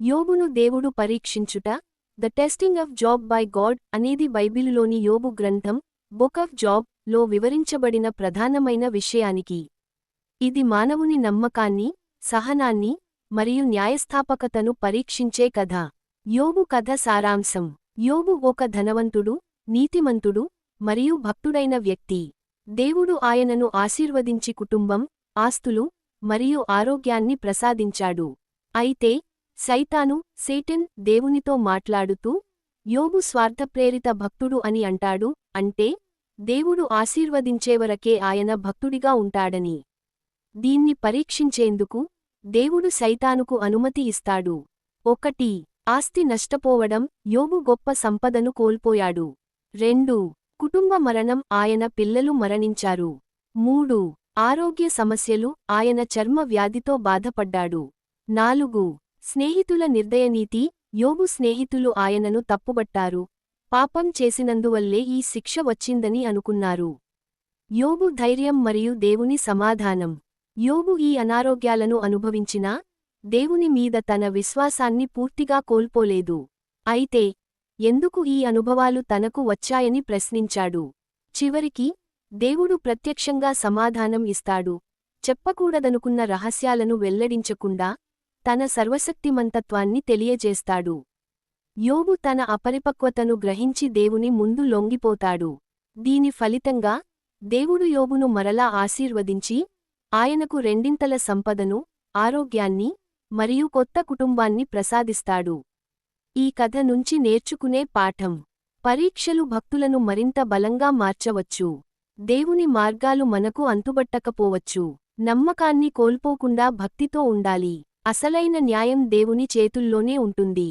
యోబును దేవుడు పరీక్షించుట the testing of Job by God అనేది బైబిలులోని యోబు గ్రంథం బుక్ ఆఫ్ జాబ్ లో వివరించబడిన ప్రధానమైన విషయానికి. ఇది మానవుని నమ్మకాన్ని, సహనాన్ని మరియు న్యాయస్థాపకతను పరీక్షించే కథ. యోబు కథ సారాంశం. యోబు ఒక ధనవంతుడు, నీతిమంతుడు మరియు భక్తుడైన వ్యక్తి. దేవుడు ఆయనను ఆశీర్వదించి కుటుంబం, ఆస్తులు మరియు ఆరోగ్యాన్ని ప్రసాదించాడు. అయితే సైతాను, సేటన్ దేవునితో మాట్లాడుతూ, యోబు స్వార్థప్రేరిత భక్తుడు అని అంటాడు, అంటే దేవుడు ఆశీర్వదించేవరకే ఆయన భక్తుడిగా ఉంటాడని. దీన్ని పరీక్షించేందుకు దేవుడు సైతానుకు అనుమతి ఇస్తాడు. 1. ఆస్తి నష్టపోవడం, యోబు గొప్ప సంపదను కోల్పోయాడు. 2. కుటుంబ మరణం, ఆయన పిల్లలు మరణించారు. 3. ఆరోగ్య సమస్యలు, ఆయన చర్మ వ్యాధితో బాధపడ్డాడు. 4. స్నేహితుల నిర్దయనీతి, యోబు స్నేహితులు ఆయనను తప్పుబట్టారు, పాపం చేసినందువల్లే ఈ శిక్ష వచ్చిందని అనుకున్నారు. యోబు ధైర్యం మరియు దేవుని సమాధానం. యోబు ఈ అనారోగ్యాలను అనుభవించినా, దేవుని మీద తన విశ్వాసాన్ని పూర్తిగా కోల్పోలేదు. అయితే ఎందుకు ఈ అనుభవాలు తనకు వచ్చాయని ప్రశ్నించాడు. చివరికి దేవుడు ప్రత్యక్షంగా సమాధానం ఇస్తాడు, చెప్పకూడదనుకున్న రహస్యాలను వెల్లడించకుండా తన సర్వశక్తిమంతత్వాన్ని తెలియజేస్తాడు. యోబు తన అపరిపక్వతను గ్రహించి దేవుని ముందు లొంగిపోతాడు. దీని ఫలితంగా దేవుడు యోబును మరలా ఆశీర్వదించి, ఆయనకు రెండింతల సంపదను, ఆరోగ్యాన్ని మరియు కొత్త కుటుంబాన్ని ప్రసాదిస్తాడు. ఈ కథ నుంచి నేర్చుకునే పాఠం. పరీక్షలు భక్తులను మరింత బలంగా మార్చవచ్చు. దేవుని మార్గాలు మనకు అంతుబట్టకపోవచ్చు. నమ్మకాన్ని కోల్పోకుండా భక్తితో ఉండాలి. అసలైన న్యాయం దేవుని చేతుల్లోనే ఉంటుంది.